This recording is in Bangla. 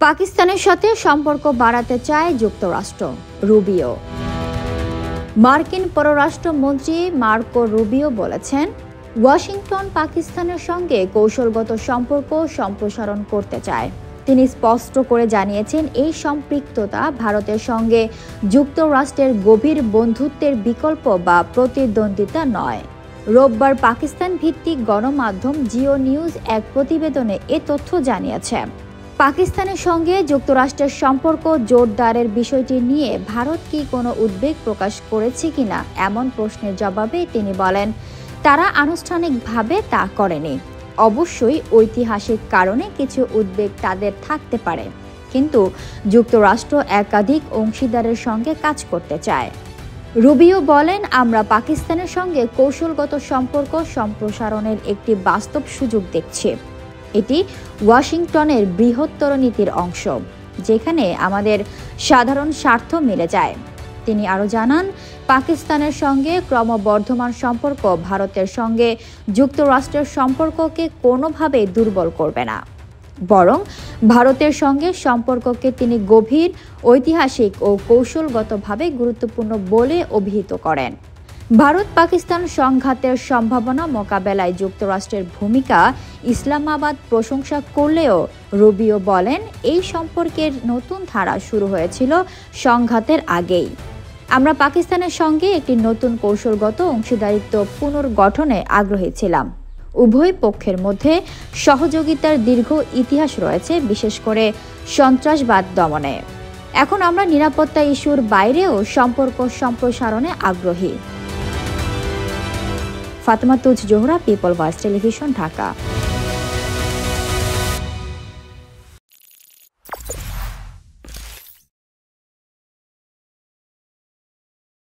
পাকিস্তানের সাথে সম্পর্ক বাড়াতে চায় যুক্তরাষ্ট্র। রুবিও। মার্কিন পররাষ্ট্রমন্ত্রী মার্কো রুবিও বলেছেন, ওয়াশিংটন পাকিস্তানের সঙ্গে কৌশলগত সম্পর্ক সম্প্রসারণ করতে চায়। তিনি স্পষ্ট করে জানিয়েছেন, এই সম্পৃক্ততা ভারতের সঙ্গে যুক্তরাষ্ট্রের গভীর বন্ধুত্বের বিকল্প বা প্রতিদ্বন্দ্বিতা নয়। রোববার পাকিস্তান ভিত্তিক গণমাধ্যম জিও নিউজ এক প্রতিবেদনে এ তথ্য জানিয়েছে। পাকিস্তানের সঙ্গে যুক্তরাষ্ট্রের সম্পর্ক জোরদারের বিষয়টি নিয়ে ভারত কি কোনো উদ্বেগ প্রকাশ করেছে কিনা এমন প্রশ্নের জবাবে তিনি বলেন, তারা আনুষ্ঠানিকভাবে তা করেনি। অবশ্যই ঐতিহাসিক কারণে কিছু উদ্বেগ তাদের থাকতে পারে, কিন্তু যুক্তরাষ্ট্র একাধিক অংশীদারের সঙ্গে কাজ করতে চায়। রুবিও বলেন, আমরা পাকিস্তানের সঙ্গে কৌশলগত সম্পর্ক সম্প্রসারণের একটি বাস্তব সুযোগ দেখছি। এটি ওয়াশিংটনের বৃহত্তর নীতির অংশ, যেখানে আমাদের সাধারণ স্বার্থ মিলে যায়। তিনি আরও জানান, পাকিস্তানের সঙ্গে ক্রমবর্ধমান সম্পর্ক ভারতের সঙ্গে যুক্তরাষ্ট্রের সম্পর্ককে কোনোভাবেই দুর্বল করবে না, বরং ভারতের সঙ্গে সম্পর্ককে তিনি গভীর, ঐতিহাসিক ও কৌশলগতভাবে গুরুত্বপূর্ণ বলে অভিহিত করেন। ভারত পাকিস্তান সংঘাতের সম্ভাবনা মোকাবেলায় যুক্তরাষ্ট্রের ভূমিকা ইসলামাবাদ প্রশংসা করলেও রুবিও বলেন, এই সম্পর্কের নতুন ধারা শুরু হয়েছিল সংঘাতের আগেই। আমরা পাকিস্তানের সঙ্গে একটি নতুন কৌশলগত অংশীদারিত্ব পুনর্গঠনে আগ্রহী ছিলাম। উভয় পক্ষের মধ্যে সহযোগিতার দীর্ঘ ইতিহাস রয়েছে, বিশেষ করে সন্ত্রাসবাদ দমনে। এখন আমরা নিরাপত্তা ইস্যুর বাইরেও সম্পর্ক সম্প্রসারণে আগ্রহী। Fatema Tuz Johra, People Voice Television, Dhaka.